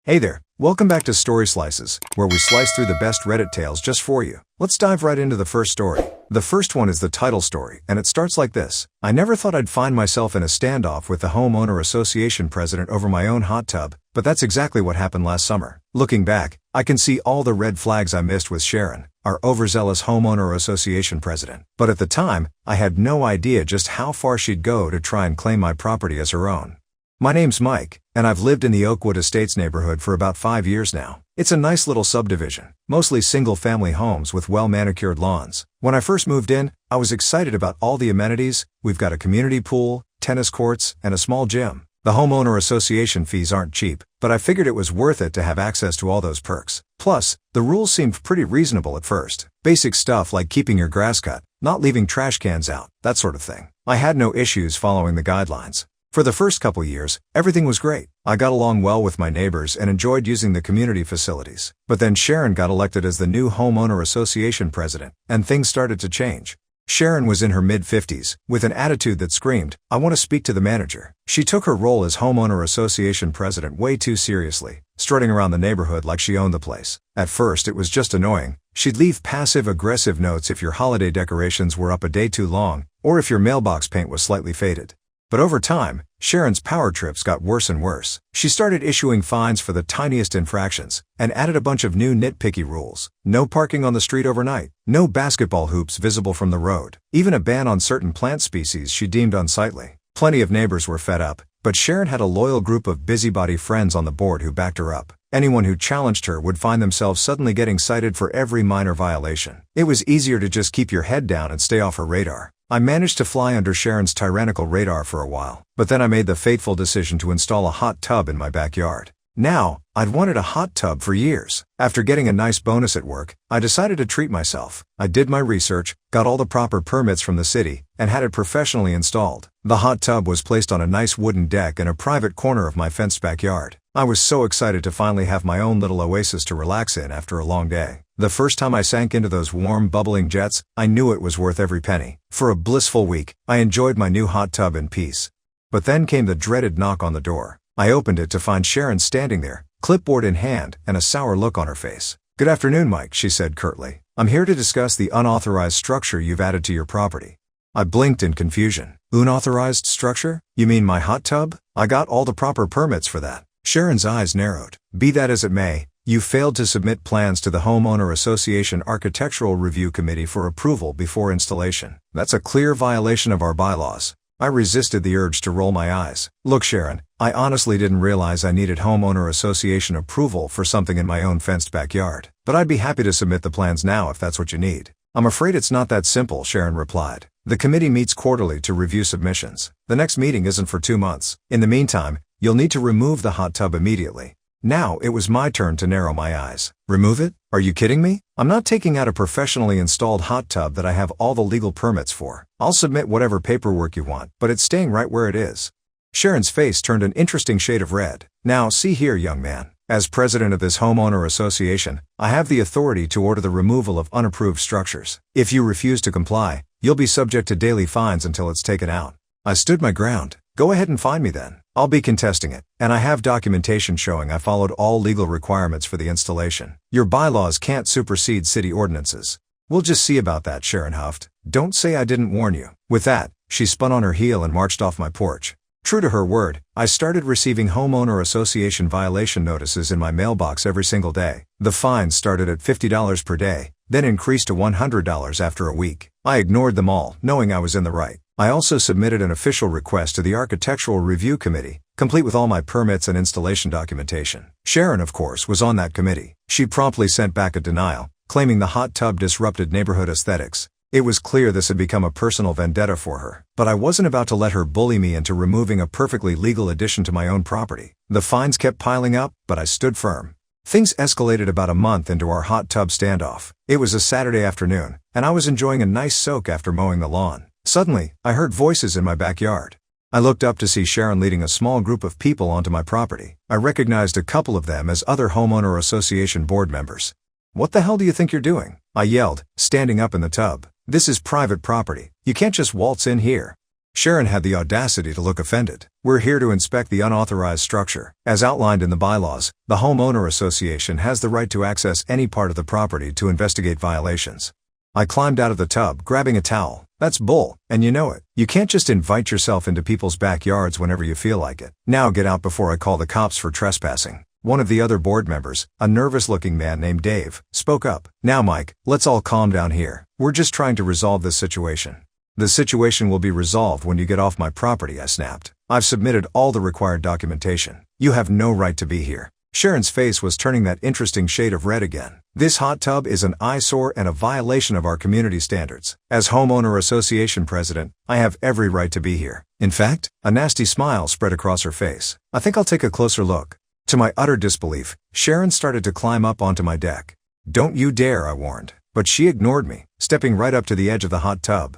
Hey there, welcome back to Story Slices, where we slice through the best Reddit tales just for you. Let's dive right into the first story. The first one is the Tittle story, and it starts like this. I never thought I'd find myself in a standoff with the homeowner association president over my own hot tub, but that's exactly what happened last summer. Looking back, I can see all the red flags I missed with Sharon, our overzealous homeowner association president. But at the time, I had no idea just how far she'd go to try and claim my property as her own. My name's Mike, and I've lived in the Oakwood Estates neighborhood for about 5 years now. It's a nice little subdivision, mostly single-family homes with well-manicured lawns. When I first moved in, I was excited about all the amenities. We've got a community pool, tennis courts, and a small gym. The homeowner association fees aren't cheap, but I figured it was worth it to have access to all those perks. Plus, the rules seemed pretty reasonable at first. Basic stuff like keeping your grass cut, not leaving trash cans out, that sort of thing. I had no issues following the guidelines. For the first couple years, everything was great. I got along well with my neighbors and enjoyed using the community facilities. But then Sharon got elected as the new homeowner association president, and things started to change. Sharon was in her mid-50s, with an attitude that screamed, "I want to speak to the manager." She took her role as homeowner association president way too seriously, strutting around the neighborhood like she owned the place. At first it was just annoying. She'd leave passive-aggressive notes if your holiday decorations were up a day too long, or if your mailbox paint was slightly faded. But over time, Sharon's power trips got worse and worse. She started issuing fines for the tiniest infractions, and added a bunch of new nitpicky rules. No parking on the street overnight, no basketball hoops visible from the road, even a ban on certain plant species she deemed unsightly. Plenty of neighbors were fed up, but Sharon had a loyal group of busybody friends on the board who backed her up. Anyone who challenged her would find themselves suddenly getting cited for every minor violation. It was easier to just keep your head down and stay off her radar. I managed to fly under Sharon's tyrannical radar for a while, but then I made the fateful decision to install a hot tub in my backyard. Now, I'd wanted a hot tub for years. After getting a nice bonus at work, I decided to treat myself. I did my research, got all the proper permits from the city, and had it professionally installed. The hot tub was placed on a nice wooden deck in a private corner of my fenced backyard. I was so excited to finally have my own little oasis to relax in after a long day. The first time I sank into those warm, bubbling jets, I knew it was worth every penny. For a blissful week, I enjoyed my new hot tub in peace. But then came the dreaded knock on the door. I opened it to find Sharon standing there, clipboard in hand, and a sour look on her face. "Good afternoon, Mike," she said curtly. "I'm here to discuss the unauthorized structure you've added to your property." I blinked in confusion. "Unauthorized structure? You mean my hot tub? I got all the proper permits for that." Sharon's eyes narrowed. "Be that as it may, you failed to submit plans to the Homeowner Association Architectural Review Committee for approval before installation. That's a clear violation of our bylaws." I resisted the urge to roll my eyes. "Look, Sharon, I honestly didn't realize I needed Homeowner Association approval for something in my own fenced backyard. But I'd be happy to submit the plans now if that's what you need." "I'm afraid it's not that simple," Sharon replied. "The committee meets quarterly to review submissions. The next meeting isn't for 2 months. In the meantime, you'll need to remove the hot tub immediately." Now it was my turn to narrow my eyes. "Remove it? Are you kidding me? I'm not taking out a professionally installed hot tub that I have all the legal permits for. I'll submit whatever paperwork you want, but it's staying right where it is." Sharon's face turned an interesting shade of red. "Now, see here, young man. As president of this homeowner association, I have the authority to order the removal of unapproved structures. If you refuse to comply, you'll be subject to daily fines until it's taken out." I stood my ground. "Go ahead and fine me then. I'll be contesting it, and I have documentation showing I followed all legal requirements for the installation. Your bylaws can't supersede city ordinances." "We'll just see about that," Sharon huffed. "Don't say I didn't warn you." With that, she spun on her heel and marched off my porch. True to her word, I started receiving homeowner association violation notices in my mailbox every single day. The fines started at $50 per day, then increased to $100 after a week. I ignored them all, knowing I was in the right. I also submitted an official request to the Architectural Review Committee, complete with all my permits and installation documentation. Sharon, of course, was on that committee. She promptly sent back a denial, claiming the hot tub disrupted neighborhood aesthetics. It was clear this had become a personal vendetta for her, but I wasn't about to let her bully me into removing a perfectly legal addition to my own property. The fines kept piling up, but I stood firm. Things escalated about a month into our hot tub standoff. It was a Saturday afternoon, and I was enjoying a nice soak after mowing the lawn. Suddenly, I heard voices in my backyard. I looked up to see Sharon leading a small group of people onto my property. I recognized a couple of them as other homeowner association board members. "What the hell do you think you're doing?" I yelled, standing up in the tub. "This is private property. You can't just waltz in here." Sharon had the audacity to look offended. We're here to inspect the unauthorized structure. As outlined in the bylaws, the homeowner association has the right to access any part of the property to investigate violations. I climbed out of the tub, grabbing a towel. That's bull, and you know it. You can't just invite yourself into people's backyards whenever you feel like it. Now get out before I call the cops for trespassing. One of the other board members, a nervous-looking man named Dave, spoke up. Now Mike, let's all calm down here. We're just trying to resolve this situation. The situation will be resolved when you get off my property, I snapped. I've submitted all the required documentation. You have no right to be here. Sharon's face was turning that interesting shade of red again. This hot tub is an eyesore and a violation of our community standards. As homeowner association president, I have every right to be here. In fact, a nasty smile spread across her face. I think I'll take a closer look. To my utter disbelief, Sharon started to climb up onto my deck. Don't you dare, I warned. But she ignored me, stepping right up to the edge of the hot tub.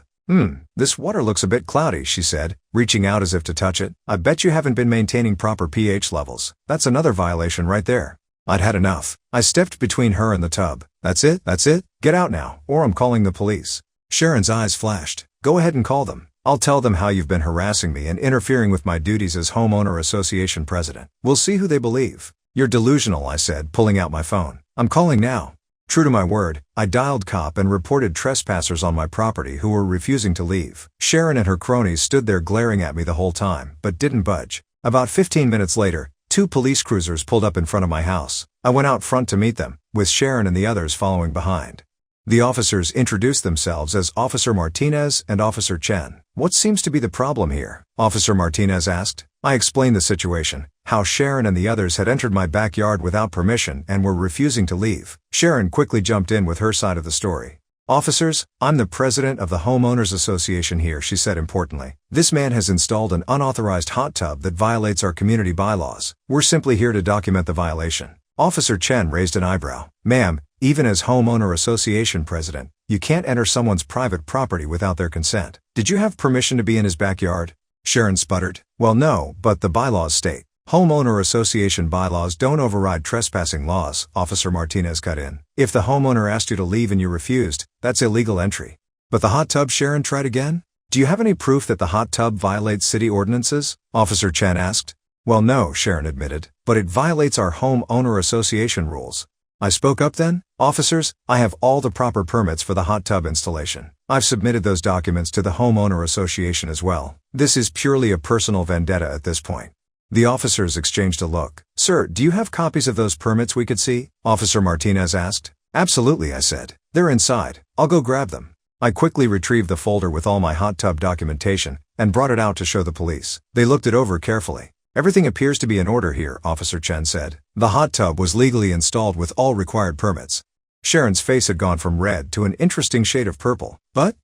This water looks a bit cloudy, she said, reaching out as if to touch it. I bet you haven't been maintaining proper pH levels. That's another violation right there. I'd had enough. I stepped between her and the tub. That's it? Get out now, or I'm calling the police. Sharon's eyes flashed. Go ahead and call them. I'll tell them how you've been harassing me and interfering with my duties as homeowner association president. We'll see who they believe. You're delusional, I said, pulling out my phone. I'm calling now. True to my word, I dialed cop and reported trespassers on my property who were refusing to leave. Sharon and her cronies stood there glaring at me the whole time, but didn't budge. About 15 minutes later, 2 police cruisers pulled up in front of my house. I went out front to meet them, with Sharon and the others following behind. The officers introduced themselves as Officer Martinez and Officer Chen. What seems to be the problem here? Officer Martinez asked. I explained the situation, how Sharon and the others had entered my backyard without permission and were refusing to leave. Sharon quickly jumped in with her side of the story. Officers, I'm the president of the Homeowners Association here, she said importantly. This man has installed an unauthorized hot tub that violates our community bylaws. We're simply here to document the violation. Officer Chen raised an eyebrow. Ma'am, even as Homeowner Association president, you can't enter someone's private property without their consent. Did you have permission to be in his backyard? Sharon sputtered. Well, no, but the bylaws state. Homeowner association bylaws don't override trespassing laws, Officer Martinez cut in. If the homeowner asked you to leave and you refused, that's illegal entry. But the hot tub, Sharon tried again? Do you have any proof that the hot tub violates city ordinances? Officer Chen asked. Well, no, Sharon admitted, but it violates our homeowner association rules. I spoke up then. Officers, I have all the proper permits for the hot tub installation. I've submitted those documents to the homeowner association as well. This is purely a personal vendetta at this point. The officers exchanged a look. Sir, do you have copies of those permits we could see? Officer Martinez asked. Absolutely, I said. They're inside. I'll go grab them. I quickly retrieved the folder with all my hot tub documentation and brought it out to show the police. They looked it over carefully. Everything appears to be in order here, Officer Chen said. The hot tub was legally installed with all required permits. Sharon's face had gone from red to an interesting shade of purple. But,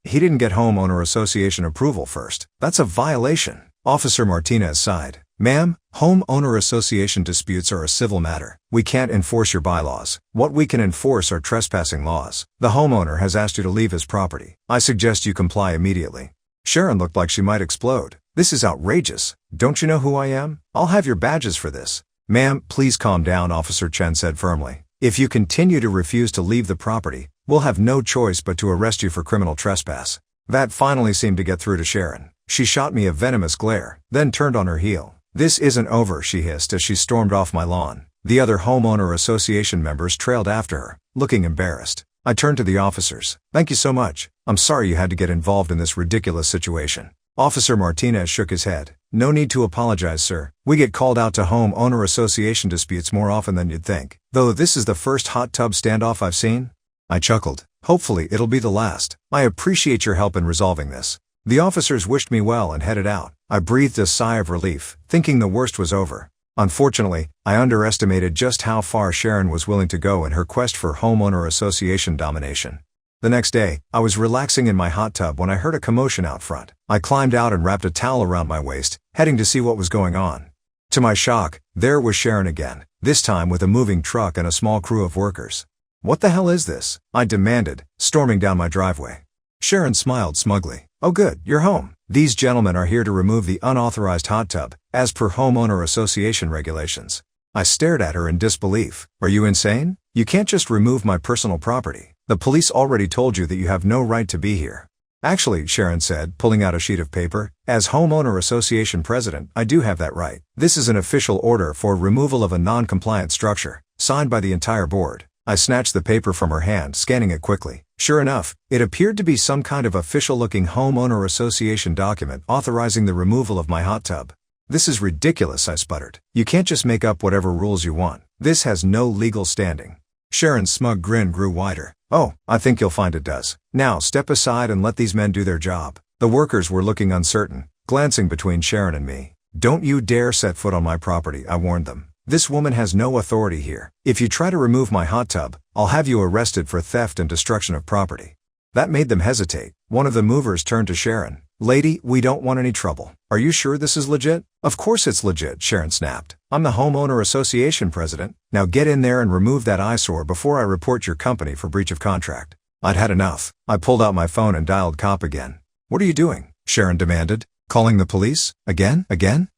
he didn't get homeowner association approval first. That's a violation. Officer Martinez sighed. Ma'am, homeowner association disputes are a civil matter. We can't enforce your bylaws. What we can enforce are trespassing laws. The homeowner has asked you to leave his property. I suggest you comply immediately. Sharon looked like she might explode. This is outrageous. Don't you know who I am? I'll have your badges for this. Ma'am, please calm down, Officer Chen said firmly. If you continue to refuse to leave the property, we'll have no choice but to arrest you for criminal trespass. That finally seemed to get through to Sharon. She shot me a venomous glare, then turned on her heel. This isn't over, she hissed as she stormed off my lawn. The other homeowner association members trailed after her, looking embarrassed. I turned to the officers. Thank you so much. I'm sorry you had to get involved in this ridiculous situation. Officer Martinez shook his head. No need to apologize, sir. We get called out to homeowner association disputes more often than you'd think. Though this is the first hot tub standoff I've seen. I chuckled. Hopefully it'll be the last. I appreciate your help in resolving this. The officers wished me well and headed out. I breathed a sigh of relief, thinking the worst was over. Unfortunately, I underestimated just how far Sharon was willing to go in her quest for homeowner association domination. The next day, I was relaxing in my hot tub when I heard a commotion out front. I climbed out and wrapped a towel around my waist, heading to see what was going on. To my shock, there was Sharon again, this time with a moving truck and a small crew of workers. What the hell is this? I demanded, storming down my driveway. Sharon smiled smugly. Oh good, you're home. These gentlemen are here to remove the unauthorized hot tub, as per homeowner association regulations. I stared at her in disbelief. Are you insane? You can't just remove my personal property. The police already told you that you have no right to be here. Actually, Sharon said, pulling out a sheet of paper, as homeowner association president, I do have that right. This is an official order for removal of a non-compliant structure, signed by the entire board. I snatched the paper from her hand, scanning it quickly. Sure enough, it appeared to be some kind of official-looking homeowner association document authorizing the removal of my hot tub. This is ridiculous, I sputtered. You can't just make up whatever rules you want. This has no legal standing. Sharon's smug grin grew wider. Oh, I think you'll find it does. Now, step aside and let these men do their job. The workers were looking uncertain, glancing between Sharon and me. Don't you dare set foot on my property, I warned them. This woman has no authority here. If you try to remove my hot tub, I'll have you arrested for theft and destruction of property. That made them hesitate. One of the movers turned to Sharon. Lady, we don't want any trouble. Are you sure this is legit? Of course it's legit, Sharon snapped. I'm the homeowner association president. Now get in there and remove that eyesore before I report your company for breach of contract. I'd had enough. I pulled out my phone and dialed cop again. What are you doing? Sharon demanded. Calling the police? Again?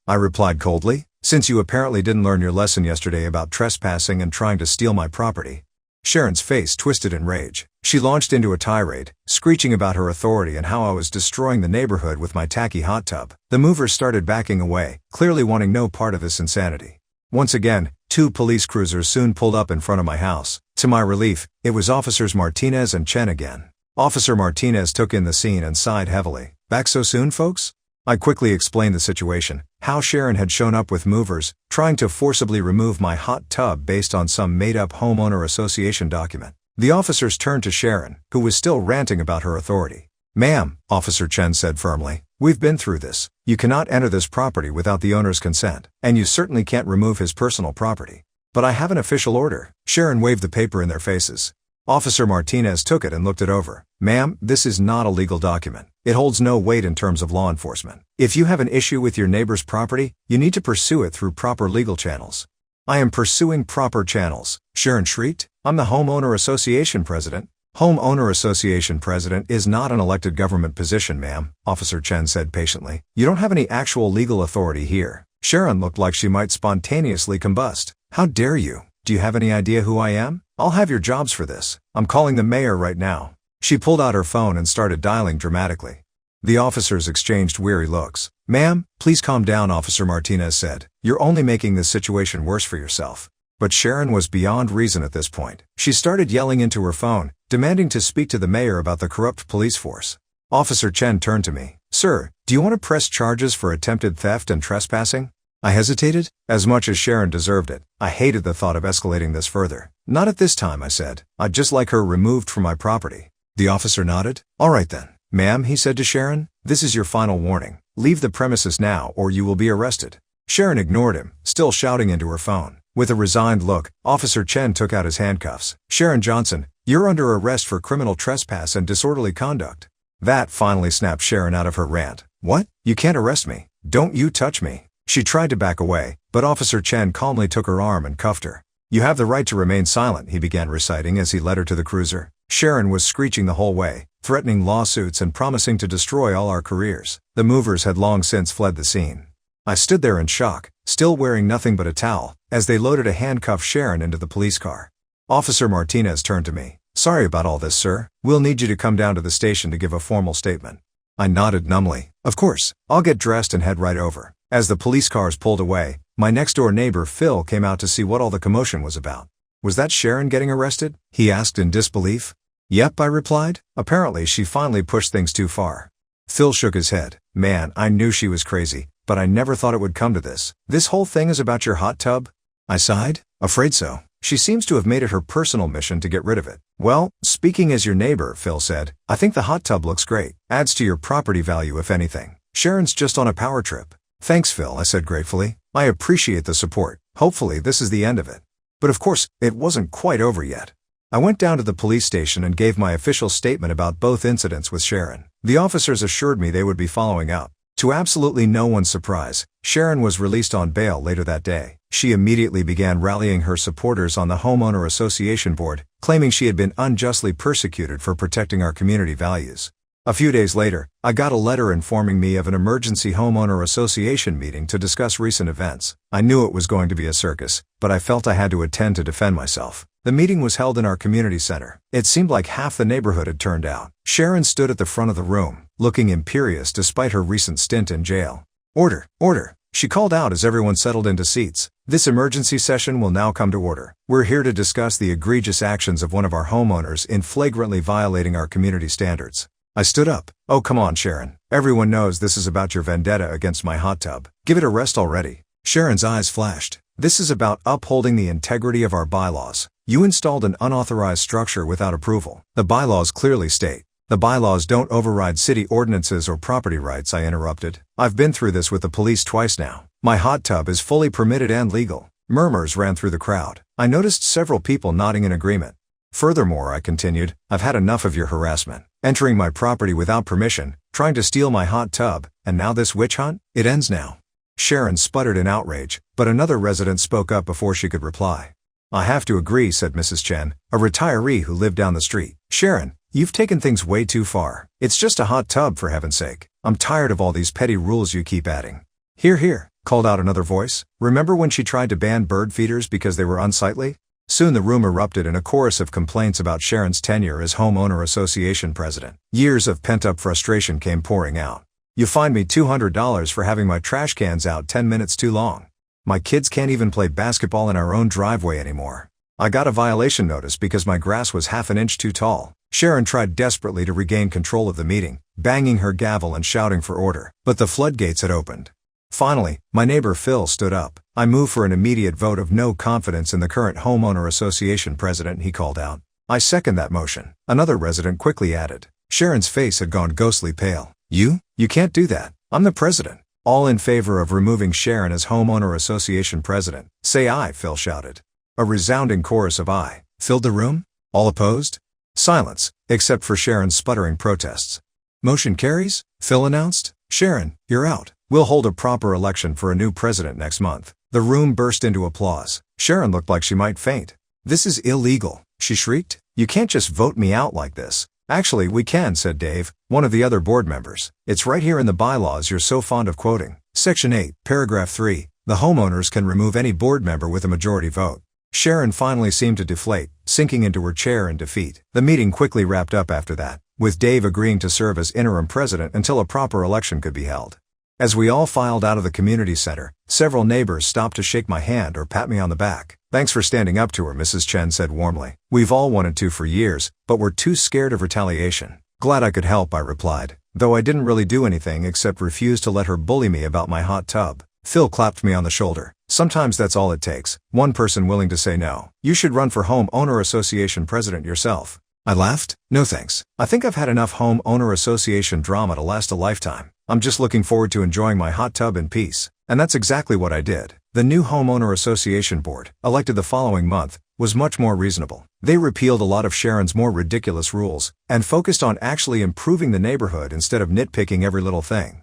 I replied coldly. Since you apparently didn't learn your lesson yesterday about trespassing and trying to steal my property. Sharon's face twisted in rage. She launched into a tirade, screeching about her authority and how I was destroying the neighborhood with my tacky hot tub. The movers started backing away, clearly wanting no part of this insanity. Once again, 2 police cruisers soon pulled up in front of my house. To my relief, it was Officers Martinez and Chen again. Officer Martinez took in the scene and sighed heavily. Back so soon, folks? I quickly explained the situation, how Sharon had shown up with movers, trying to forcibly remove my hot tub based on some made-up homeowner association document. The officers turned to Sharon, who was still ranting about her authority. Ma'am, Officer Chen said firmly, we've been through this. You cannot enter this property without the owner's consent, and you certainly can't remove his personal property. But I have an official order. Sharon waved the paper in their faces. Officer Martinez took it and looked it over. Ma'am, this is not a legal document. It holds no weight in terms of law enforcement. If you have an issue with your neighbor's property, you need to pursue it through proper legal channels. I am pursuing proper channels, Sharon shrieked. I'm the homeowner association president. Homeowner association president is not an elected government position, ma'am, Officer Chen said patiently. You don't have any actual legal authority here. Sharon looked like she might spontaneously combust. How dare you? Do you have any idea who I am? I'll have your jobs for this. I'm calling the mayor right now. She pulled out her phone and started dialing dramatically. The officers exchanged weary looks. Ma'am, please calm down, Officer Martinez said. You're only making this situation worse for yourself. But Sharon was beyond reason at this point. She started yelling into her phone, demanding to speak to the mayor about the corrupt police force. Officer Chen turned to me. Sir, do you want to press charges for attempted theft and trespassing? I hesitated. As much as Sharon deserved it, I hated the thought of escalating this further. Not at this time, I said. I'd just like her removed from my property. The officer nodded. All right then. Ma'am, he said to Sharon, this is your final warning. Leave the premises now or you will be arrested. Sharon ignored him, still shouting into her phone. With a resigned look, Officer Chen took out his handcuffs. Sharon Johnson, you're under arrest for criminal trespass and disorderly conduct. That finally snapped Sharon out of her rant. What? You can't arrest me. Don't you touch me. She tried to back away, but Officer Chen calmly took her arm and cuffed her. You have the right to remain silent, he began reciting as he led her to the cruiser. Sharon was screeching the whole way, threatening lawsuits and promising to destroy all our careers. The movers had long since fled the scene. I stood there in shock, still wearing nothing but a towel, as they loaded a handcuffed Sharon into the police car. Officer Martinez turned to me. Sorry about all this, sir. We'll need you to come down to the station to give a formal statement. I nodded numbly. Of course, I'll get dressed and head right over. As the police cars pulled away, my next-door neighbor Phil came out to see what all the commotion was about. Was that Sharon getting arrested? He asked in disbelief. Yep, I replied. Apparently she finally pushed things too far. Phil shook his head. Man, I knew she was crazy, but I never thought it would come to this. This whole thing is about your hot tub? I sighed. Afraid so. She seems to have made it her personal mission to get rid of it. Well, speaking as your neighbor, Phil said, I think the hot tub looks great. Adds to your property value if anything. Sharon's just on a power trip. Thanks, Phil, I said gratefully. I appreciate the support. Hopefully this is the end of it. But of course, it wasn't quite over yet. I went down to the police station and gave my official statement about both incidents with Sharon. The officers assured me they would be following up. To absolutely no one's surprise, Sharon was released on bail later that day. She immediately began rallying her supporters on the Homeowner Association Board, claiming she had been unjustly persecuted for protecting our community values. A few days later, I got a letter informing me of an emergency homeowner association meeting to discuss recent events. I knew it was going to be a circus, but I felt I had to attend to defend myself. The meeting was held in our community center. It seemed like half the neighborhood had turned out. Sharon stood at the front of the room, looking imperious despite her recent stint in jail. Order, order, she called out as everyone settled into seats. This emergency session will now come to order. We're here to discuss the egregious actions of one of our homeowners in flagrantly violating our community standards. I stood up. Oh, come on, Sharon. Everyone knows this is about your vendetta against my hot tub. Give it a rest already. Sharon's eyes flashed. This is about upholding the integrity of our bylaws. You installed an unauthorized structure without approval. The bylaws clearly state. The bylaws don't override city ordinances or property rights, I interrupted. I've been through this with the police twice now. My hot tub is fully permitted and legal. Murmurs ran through the crowd. I noticed several people nodding in agreement. Furthermore, I continued, I've had enough of your harassment. Entering my property without permission, trying to steal my hot tub, and now this witch hunt? It ends now. Sharon sputtered in outrage, but another resident spoke up before she could reply. I have to agree, said Mrs. Chen, a retiree who lived down the street. Sharon, you've taken things way too far. It's just a hot tub, for heaven's sake. I'm tired of all these petty rules you keep adding. Hear, hear, called out another voice. Remember when she tried to ban bird feeders because they were unsightly? Soon the room erupted in a chorus of complaints about Sharon's tenure as homeowner association president. Years of pent-up frustration came pouring out. You fined me $200 for having my trash cans out 10 minutes too long. My kids can't even play basketball in our own driveway anymore. I got a violation notice because my grass was half an inch too tall. Sharon tried desperately to regain control of the meeting, banging her gavel and shouting for order, but the floodgates had opened. Finally, my neighbor Phil stood up. I move for an immediate vote of no confidence in the current homeowner association president, he called out. I second that motion. Another resident quickly added. Sharon's face had gone ghostly pale. You can't do that. I'm the president. All in favor of removing Sharon as homeowner association president, say aye, Phil shouted. A resounding chorus of aye filled the room. All opposed? Silence, except for Sharon's sputtering protests. Motion carries, Phil announced. Sharon, you're out. We'll hold a proper election for a new president next month. The room burst into applause. Sharon looked like she might faint. This is illegal, she shrieked. You can't just vote me out like this. Actually, we can, said Dave, one of the other board members. It's right here in the bylaws you're so fond of quoting. Section 8, paragraph 3, the homeowners can remove any board member with a majority vote. Sharon finally seemed to deflate, sinking into her chair in defeat. The meeting quickly wrapped up after that, with Dave agreeing to serve as interim president until a proper election could be held. As we all filed out of the community center, several neighbors stopped to shake my hand or pat me on the back. Thanks for standing up to her, Mrs. Chen said warmly. We've all wanted to for years, but we're too scared of retaliation. Glad I could help, I replied, though I didn't really do anything except refuse to let her bully me about my hot tub. Phil clapped me on the shoulder. Sometimes that's all it takes, one person willing to say no. You should run for home owner association president yourself. I laughed. No thanks. I think I've had enough home owner association drama to last a lifetime. I'm just looking forward to enjoying my hot tub in peace. And that's exactly what I did. The new homeowner association board, elected the following month, was much more reasonable. They repealed a lot of Sharon's more ridiculous rules and focused on actually improving the neighborhood instead of nitpicking every little thing.